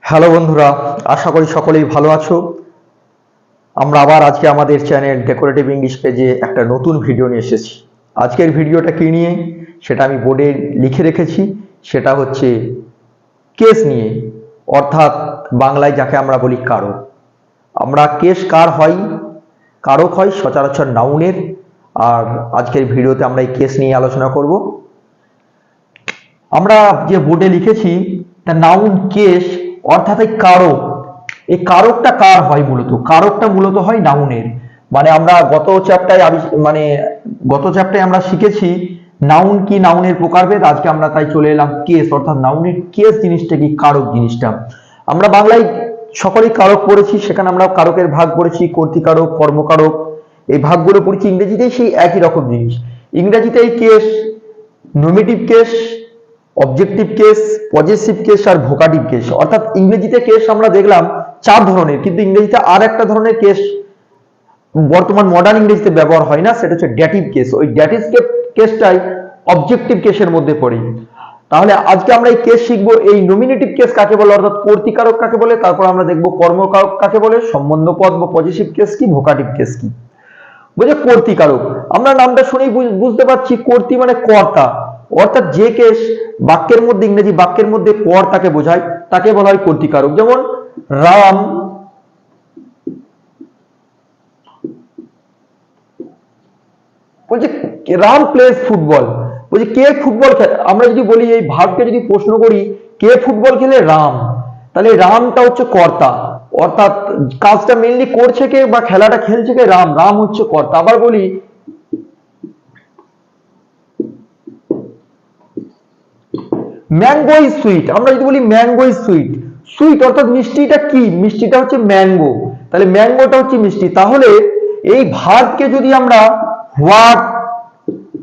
Hello বন্ধুরা, আশা করি সকলেই ভালো আছো। আমরা আবার আজকে আমাদের চ্যানেল ডেকোরেটিভ ইংলিশ পেজে একটা নতুন ভিডিও নিয়ে এসেছি। আজকের ভিডিওটা কি নিয়ে সেটা আমি বোর্ডে লিখে রেখেছি। সেটা হচ্ছে কেস নিয়ে, অর্থাৎ বাংলায় যাকে আমরা বলি কারক। আমরা কেস কার হয়, কারক হয় সচরাচর নাউনের। আর আজকের ভিডিওতে আমরা এই কেস নিয়ে আলোচনা করব। আমরা যে বোর্ডে লিখেছি তা নাউন কেস, অর্থাৎ এই কারক। এই কারকটা কার হয়? কারকটা মূলত হয় নাউনের। মানে আমরা গত চ্যাপ্টারে আমরা শিখেছি নাউন কি, নাউনের প্রকারভেদ। আজকে আমরা তাই চলে এলাম কেস, অর্থাৎ নাউনের কেস জিনিসটা কি, কারক জিনিসটা। আমরা বাংলায় সকলেই কারক পড়েছি, সেখানে আমরা কারকের ভাগ পড়েছি, কর্তৃকারক, কর্মকারক, এই ভাগগুলো পড়েছি। ইংরেজিতেই সেই একই রকম জিনিস। ইংরেজিতে এই case, nominative case, objective case, possessive case আর ভোকাটিভ কেস। অর্থাৎ ইংরেজিতে কেস আমরা দেখলাম চার ধরনের, কিন্তু ইংরেজিতে আর একটা ধরনের কেস বর্তমান মডার্ন ইংরেজিতে ব্যবহার হয় না, সেটা হচ্ছে ড্যাটিভ কেস। ওই ড্যাটিভ কেসটাই অবজেক্টিভ কেসের মধ্যে পড়ে। তাহলে আজকে আমরা এই কেস শিখবো, এই নমিনেটিভ কেস কাকে বলে, অর্থাৎ কর্তৃকারক কাকে বলে। তারপর আমরা দেখবো কর্মকারক কাকে বলে, সম্বন্ধ পদ বা পজেসিভ কেস কি, ভোকাটিভ কেস কি। বুঝে কর্তৃকারক, আমরা নামটা শুনেই বুঝতে পারছি কর্তৃ মানে কর্তা, অর্থাৎ যে কেস বাক্যের মধ্যে, ইংরেজি বাক্যের মধ্যে কর্তাকে বোঝায় তাকে বলা হয় কর্তৃকারক। যেমন রাম বলছে রাম প্লেস ফুটবল, বলছে কে ফুটবল খেলে। আমরা যদি বলি এই ভাবকে যদি প্রশ্ন করি কে ফুটবল খেলে, রাম, তাহলে রামটা হচ্ছে কর্তা, অর্থাৎ কাজটা মেনলি করছে কে বা খেলাটা খেলছে কে, রাম। রাম হচ্ছে কর্তা। আবার বলি ম্যাঙ্গো ইজ সুইট, আমরা যদি বলি ম্যাঙ্গো ইজ সুইট, সুইট অর্থাৎ মিষ্টিটা কি, মিষ্টিটা হচ্ছে ম্যাঙ্গো, তাহলে ম্যাঙ্গোটা হচ্ছে মিষ্টি। তাহলে এই ভার্বকে যদি আমরা হোয়াট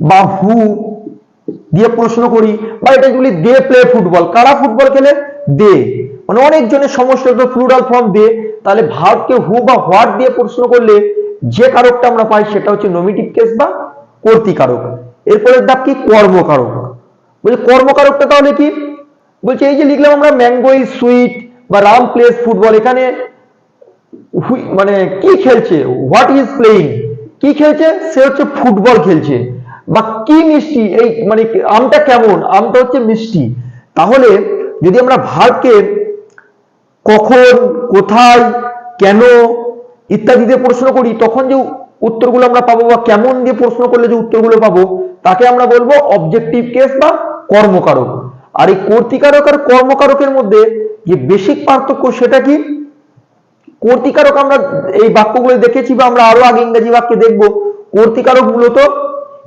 বা হু দিয়ে প্রশ্ন করি, বা এটা যদি বলি দে প্লে ফুটবল, কারা ফুটবল খেলে, দে, মানে অনেকজনের সমষ্টি প্লুরাল ফর্ম দে। তাহলে ভার্বকে হু বা হোয়াট দিয়ে প্রশ্ন করলে যে কারকটা আমরা পাই সেটা হচ্ছে নমিটিভ কেস বা কর্তৃকারক। এরপরের ধাপ কি, কর্মকারক। বলছে কর্মকারকটা তাহলে কি, বলছে এই যে লিখলাম আমরা ম্যাঙ্গো ইজ সুইট বা রাম প্লেস ফুটবল, এখানে মানে কি খেলছে, হোয়াট ইজ প্লেইং, কি খেলছে, সে হচ্ছে ফুটবল খেলছে। বা কি মিষ্টি, এই মানে আমটা কেমন, আমটা হচ্ছে মিষ্টি। তাহলে যদি আমরা ভার্বকে কখন, কোথায়, কেন ইত্যাদি দিয়ে প্রশ্ন করি, তখন যে উত্তরগুলো আমরা পাবো, বা কেমন দিয়ে প্রশ্ন করলে যে উত্তরগুলো পাবো, তাকে আমরা বলবো অবজেক্টিভ কেস বা কর্মকারক। আর এই কর্তৃকারক আর কর্মকারকের মধ্যে যে বেসিক পার্থক্য সেটা কি, কর্তৃকারক আমরা এই বাক্যগুলো দেখেছি, বা আমরা আরো আগে ইংরেজি বাক্যে দেখবো, কর্তৃকারক মূলত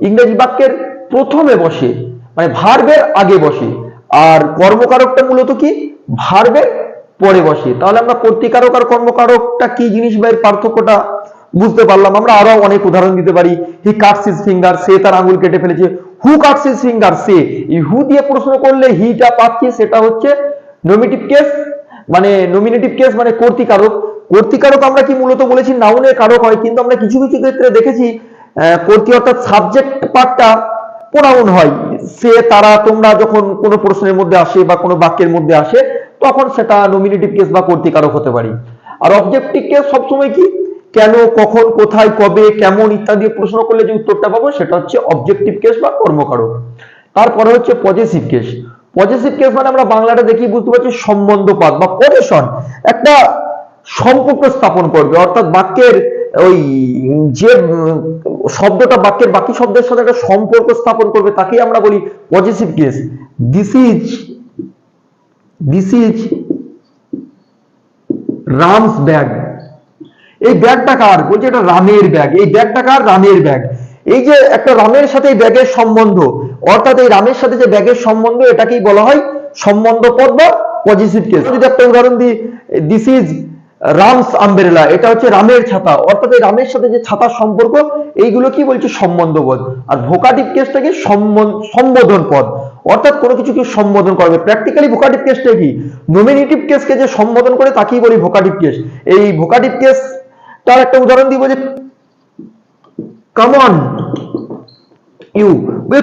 ইংরেজি বাক্যের প্রথমে বসে, মানে ভার্বের আগে বসে। আর কর্মকারকটা মূলত কি, ভার্বের পরে বসে। তাহলে আমরা কর্তৃকারক আর কর্মকারকটা কি জিনিস বা এর পার্থক্যটা বুঝতে পারলাম। আমরা আরো অনেক উদাহরণ দিতে পারি। হি কাটস হিজ ফিঙ্গার, সে তার আঙ্গুল কেটে ফেলেছে। হু কাটস হিজ ফিঙ্গার, সে। এই হু দিয়ে প্রশ্ন করলে হিটা পাচ্ছি, সেটা হচ্ছে নমিটিভ কেস, মানে নমিনেটিভ কেস মানে কর্তৃকারক। কর্তৃকারক আমরা কি মূলত বলেছি নাউনের কারক হয়, কিন্তু আমরা কিছু কিছু ক্ষেত্রে দেখেছি কর্তৃ অর্থাৎ সাবজেক্ট পার্টটা প্রোনাউন হয়। সে, তারা, তোমরা যখন কোনো প্রশ্নের মধ্যে আসে বা কোনো বাক্যের মধ্যে আসে, তখন সেটা নমিনেটিভ কেস বা কর্তৃকারক হতে পারে। আর অবজেক্টিভ কেস সবসময় কি, কেন, কখন, কোথায়, কবে, কেমন ইত্যাদি প্রশ্ন করলে যে উত্তরটা পাবো সেটা হচ্ছে অবজেক্টিভ কেস বা কর্মকারক। তারপরে হচ্ছে পজেসিভ কেস। পজেসিভ কেস মানে আমরা বাংলাটা দেখি বুঝতে পারছি সম্বন্ধ পদ বা পজেশন, একটা সম্পর্ক স্থাপন করবে, অর্থাৎ বাক্যের ওই যে শব্দটা বাক্যের বাকি শব্দের সাথে একটা সম্পর্ক স্থাপন করবে, তাকেই আমরা বলি possessive case. This is Ram's bag, এই ব্যাগটা কার, বলছে এটা রামের ব্যাগ, এই ব্যাগটা কার, রামের ব্যাগ। এই যে একটা রামের সাথে এই ব্যাগের সম্বন্ধ, অর্থাৎ এই রামের সাথে যে ব্যাগের সম্বন্ধ, এটাকেই বলা হয় সম্বন্ধ পদ বা পজিটিভ কেস। যদি একটা উদাহরণ দিই, দিস ইজ রামস আমব্রেলা, এটা হচ্ছে রামের ছাতা, অর্থাৎ এই রামের সাথে যে ছাতার সম্পর্ক, এইগুলো কি বলছে, সম্বন্ধ পদ। আর ভোকাটিভ কেসটাকে সম্বোধন পদ, অর্থাৎ কোনো কিছুকে সম্বোধন করবে। প্র্যাকটিক্যালি ভোকাটিভ কেসটা কি, নমিনেটিভ কেসকে যে সম্বোধন করে তাকেই বলি ভোকাটিভ কেস। এই ভোকাটিভ কেস তার একটা উদাহরণ দিব, যে কাম অন, ইউ,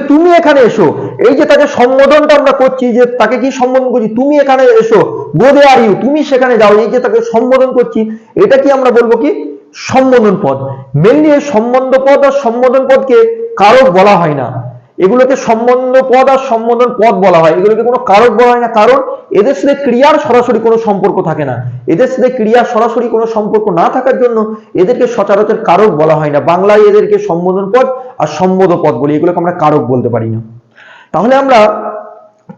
তুমি এখানে এসো। এই যে তাকে সম্বোধনটা আমরা করছি, যে তাকে কি সম্বোধন করছি, তুমি এখানে এসো, গো দে আর ইউ, তুমি সেখানে যাও, এই যে তাকে সম্বোধন করছি, এটা কি আমরা বলবো কি সম্বোধন পদ। মেনলি এই সম্বন্ধ পদ আর সম্বোধন পদকে কারক বলা হয় না, এগুলোকে সম্বন্ধ পদ আর সম্বোধন পদ বলা হয়, এগুলোকে কোনো কারক বলা হয় না, কারণ এদের সাথে ক্রিয়ার সরাসরি কোনো সম্পর্ক থাকে না। এদের সাথে ক্রিয়ার সরাসরি কোনো সম্পর্ক না থাকার জন্য এদেরকে সচরাচর কারক বলা হয় না। বাংলায় এদেরকে সম্বোধন পদ আর সম্বোধ পদ বলি, এগুলোকে আমরা কারক বলতে পারি না। তাহলে আমরা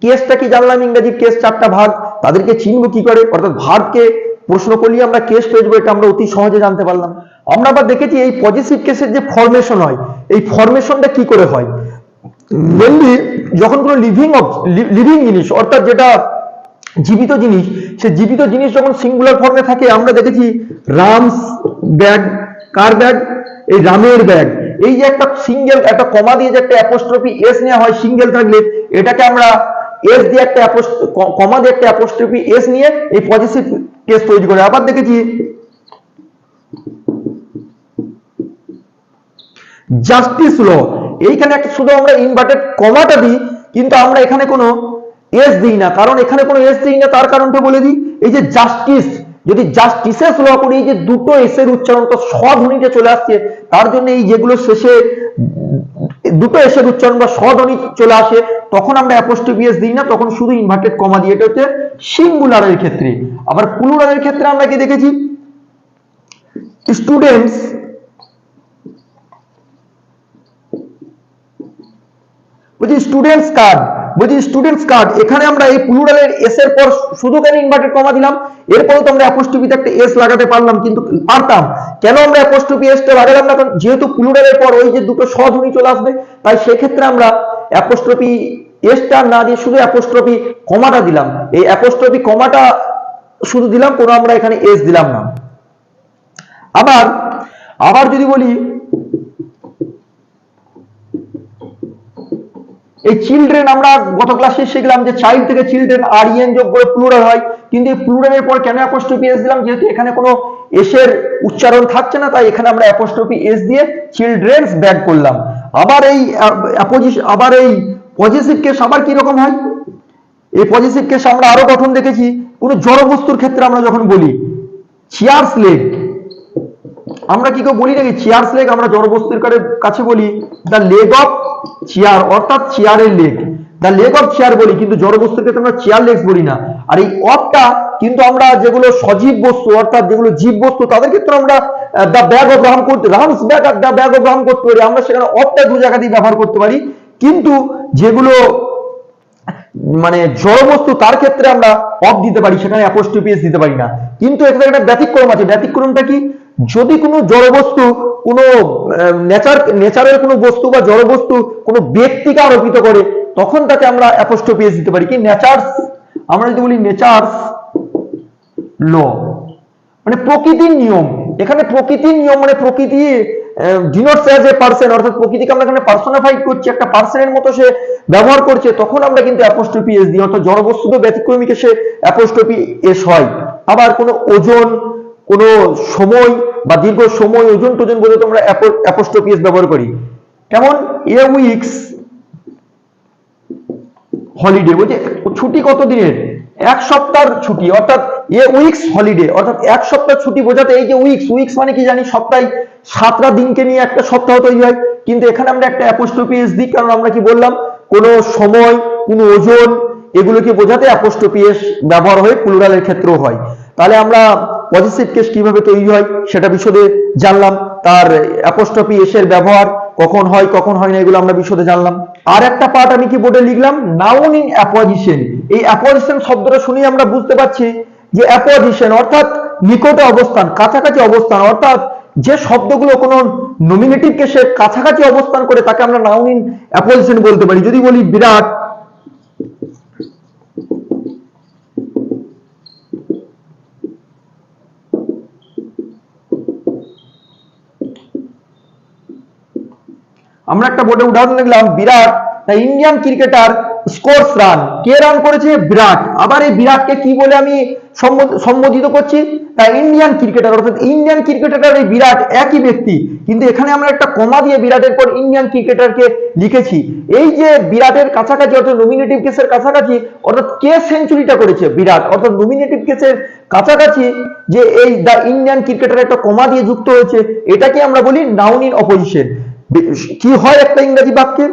কেসটা কি জানলাম, ইংরেজি কেস 4টা ভাগ, তাদেরকে চিনবো কি করে, অর্থাৎ ভার্বকে প্রশ্ন করলে আমরা কেস পেয়ে, এটা আমরা অতি সহজে জানতে পারলাম। আমরা আবার দেখেছি এই পজিটিভ কেসের যে ফরমেশন হয়, এই ফরমেশনটা কি করে হয়। মেনলি যখন কোনো লিভিং জিনিস, অর্থাৎ যেটা জীবিত জিনিস, সে জীবিত জিনিস যখন সিঙ্গুলার ফর্মে থাকে, আমরা দেখেছি রামস ব্যাগ, কার ব্যাগ, এই রামের ব্যাগ, এই যে একটা সিঙ্গেল একটা কমা দিয়ে যে একটা অ্যাপোস্ট্রফি এস নেওয়া হয় সিঙ্গেল থাকলে, এটাকে আমরা এস দিয়ে একটা কমা দিয়ে একটা অ্যাপোস্ট্রফি এস নিয়ে এই পজিটিভ কেস তৈরি করে। আবার দেখেছি জাস্টিস ল, এইখানে একটা শুধু আমরা ইনভার্টেড কমাটা দিই, কিন্তু আমরা এখানে কোনো এস দিই না, কারণ এখানে কোনো এস দিই না, তার কারণটা বলে দিই। এই যে জাস্টিস, যদি জাস্টিসেস ল করি, এই যে দুটো এস এর উচ্চারণ তো স্বধ্বনিতে চলে আসছে, তার জন্য এই যেগুলো শেষে দুটো এস এর উচ্চারণ বা স্বধ্বনি চলে আসে, তখন আমরা অ্যাপোস্ট্রফি এস দিই না, তখন শুধু ইনভার্টেড কমা দিই। এটা হচ্ছে সিঙ্গুলারের ক্ষেত্রে। আবার প্লুরালের ক্ষেত্রে আমরা কি দেখেছি, স্টুডেন্টস, বলছি স্টুডেন্টস কার্ড, বলছি স্টুডেন্টস কার্ড, এখানে আমরা এই প্লুরালের এস এর পর শুধু কেন ইনভার্টেড কমা দিলাম, এরপরে তো আমরা অ্যাপোস্ট্রফিতে একটা এস লাগাতে পারলাম, কিন্তু পারতাম, কেন আমরা অ্যাপোস্ট্রফি এসটা লাগালাম না, কারণ যেহেতু প্লুরালের পর ওই যে দুটো স্বধ্বনি চলে আসবে, তাই সেক্ষেত্রে আমরা অ্যাপোস্ট্রফি এসটা না দিয়ে শুধু অ্যাপোস্ট্রফি কমাটা দিলাম। এই অ্যাপোস্ট্রফি কমাটা শুধু দিলাম, কোনো আমরা এখানে এস দিলাম না। আবার আবার যদি বলি এই চিলড্রেন, আমরা গত ক্লাসে শিখলাম যে চাইল্ড থেকে চিলড্রেন আর ইএন যোগ করে প্লুরাল হয়, কিন্তু এই প্লুরালের পর কেন অ্যাপোস্ট্রফি এস দিলাম, যেহেতু এখানে কোনো এস এর উচ্চারণ থাকছে না, তাই এখানে আমরা অ্যাপোস্ট্রফি এস দিয়ে চিলড্রেনস ব্যাগ করলাম। আবার এই পজিটিভ কেস আবার কি রকম হয়, এই পজিটিভ কেস আমরা আরো গঠন দেখেছি, কোনো জড় বস্তুর ক্ষেত্রে আমরা যখন বলি চেয়ার্স লেগ, আমরা কি কেউ বলি নাকি চেয়ার্স লেগ, আমরা জড় বস্তুর কাছে বলি দ্য লেগ অফ চেয়ার, অর্থাৎ চেয়ারের leg, the leg of chair বলি, কিন্তু জড় বস্তুর ক্ষেত্রে আমরা চেয়ার লেগস বলি না। আর এই অফটা কিন্তু আমরা যেগুলো সজীব বস্তু, অর্থাৎ যেগুলো জীব বস্তু, তাদের ক্ষেত্রে আমরা দ্য ব্যাগ অফ রাম করতে, রামস ব্যাগ আর দ্য ব্যাগ অফ রাম করতে পারি, আমরা সেখানে অফটা দু জায়গা দিয়ে ব্যবহার করতে পারি, কিন্তু যেগুলো মানে জড় বস্তু তার ক্ষেত্রে আমরা অফ দিতে পারি, সেখানে অ্যাপোস্ট্রফি এস দিতে পারি না। কিন্তু এখানে একটা ব্যতিক্রম আছে, ব্যতিক্রমটা কি, যদি কোনো জড় বস্তু কোনো নেচারের কোনো বস্তু বা জড় বস্তু কোনো ব্যক্তিকে আরোপিত করে, তখন তাকে আমরা অ্যাপোস্ট্রফি এস দিতে পারি। কি নেচার্স, আমরা যদি বলি নেচার্স ল, মানে প্রকৃতির নিয়ম, এখানে প্রকৃতির নিয়ম মানে প্রকৃতি ডিনোটস অ্যাজ এ পার্সন, অর্থাৎ প্রকৃতিকে আমরা এখানে পার্সোনিফাইড করছি, একটা পার্সনের মতো সে ব্যবহার করছে, তখন আমরা কিন্তু অ্যাপোস্ট্রফি এস দিই, অর্থাৎ জড় বস্তু তো ব্যতিক্রমীকে সে অ্যাপোস্ট্রফি এস হয়। আবার কোনো ওজন, কোনো সময় বা দীর্ঘ সময় ওজন টোজন বোঝাতে আমরা অ্যাপোস্ট্রফি এস ব্যবহার করি। কেমন, এ উইকস হলিডে, বলছে ছুটি কত দিনের, এক সপ্তাহের ছুটি, অর্থাৎ এ উইকস হলিডে, অর্থাৎ এক সপ্তাহ ছুটি বোঝাতে, এই যে উইকস, উইকস মানে কি জানি, সপ্তাহে 7টা দিনকে নিয়ে একটা সপ্তাহ তৈরি হয়, কিন্তু এখানে আমরা একটা অ্যাপোস্ট্রফি এস দিই, কারণ আমরা কি বললাম, কোনো সময়, কোনো ওজন, এগুলোকে বোঝাতে অ্যাপোস্ট্রফি এস ব্যবহার হয়, প্লুরালের ক্ষেত্রেও হয়। তাহলে আমরা পজিটিভ কেস কিভাবে তৈরি হয় সেটা বিশদে জানলাম, তার অ্যাপোস্ট্রফি এস এর ব্যবহার কখন হয় কখন হয় না, এগুলো আমরা বিশদে জানলাম। আর একটা পার্ট আমি কি বোর্ডে লিখলাম, নাউন ইন অ্যাপোজিশন। এই অ্যাপোজিশন শব্দটা শুনেই আমরা বুঝতে পারছি যে অ্যাপোজিশন অর্থাৎ নিকটে অবস্থান, কাছাকাছি অবস্থান, অর্থাৎ যে শব্দগুলো কোনো নমিনেটিভ কেসে কাছাকাছি অবস্থান করে তাকে আমরা নাউন ইন অ্যাপোজিশন বলতে পারি। যদি বলি বিরাট, আমরা একটা বোর্ডে উদাহরণ লিখলাম, Virat the Indian cricketer scores runs, কে রান করেছে? বিরাট। আবার এই বিরাটকে কি বলে আমি সম্বোধিত করছি? দ্য ইন্ডিয়ান ক্রিকেটার, অর্থাৎ ইন্ডিয়ান ক্রিকেটার আর এই বিরাট একই ব্যক্তি, কিন্তু এখানে আমরা একটা কমা দিয়ে বিরাটের পর ইন্ডিয়ান ক্রিকেটারকে লিখেছি। এই যে বিরাটের কাছাকাছি, অর্থাৎ নমিনেটিভ কেসের কাছাকাছি, অর্থাৎ কে সেঞ্চুরিটা করেছে? বিরাট। অর্থাৎ নমিনেটিভ কেসের কাছাকাছি যে এই দ্য ইন্ডিয়ান ক্রিকেটার একটা কমা দিয়ে যুক্ত হয়েছে, এটাকে আমরা বলি নাউন ইন অপোজিশন। কি হয় একটা ইংরেজি বাক্যে?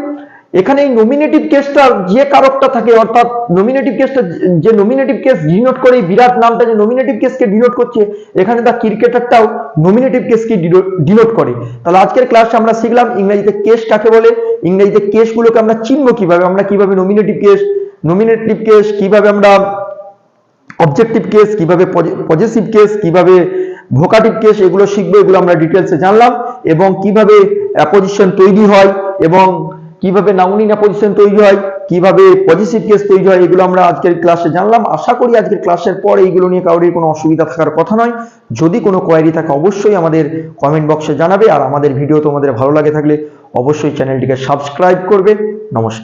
এখানে এই নমিনেটিভ কেসটা যে কারকটা থাকে, অর্থাৎ নমিনেটিভ কেসটা যে নমিনেটিভ কেস ডিনোট করে, বিরাট নামটা যে নমিনেটিভ কেসকে ডিনোট করছে, এখানে দা ক্রিকেটারটাও নমিনেটিভ কেসকে ডিনোট করে। তাহলে আজকের ক্লাসে আমরা শিখলাম ইংরেজিতে কেস কাকে বলে, ইংরেজিতে কেসগুলোকে আমরা চিনবো কিভাবে, আমরা কিভাবে নমিনেটিভ কেস কিভাবে আমরা অবজেক্টিভ কেস, কিভাবে পজেসিভ কেস, কিভাবে ভোকাটিভ কেস, এগুলো শিখবো। এগুলো আমরা ডিটেলসে জানলাম, এবং কিভাবে অ্যাপোজিশন তৈরি হয়, এবং কিভাবে নাউন ইন অ্যাপোজিশন তৈরি হয়, কিভাবে পজিটিভ কেস তৈরি হয়, এগুলো আমরা আজকের ক্লাসে জানলাম। আশা করি আজকের ক্লাসের পর এইগুলো নিয়ে কারোর কোনো অসুবিধা থাকার কথা নয়। যদি কোনো কোয়েরি থাকে অবশ্যই আমাদের কমেন্ট বক্সে জানাবে, আর আমাদের ভিডিও তোমাদের ভালো লাগে থাকলে অবশ্যই চ্যানেলটিকে সাবস্ক্রাইব করবে। নমস্কার।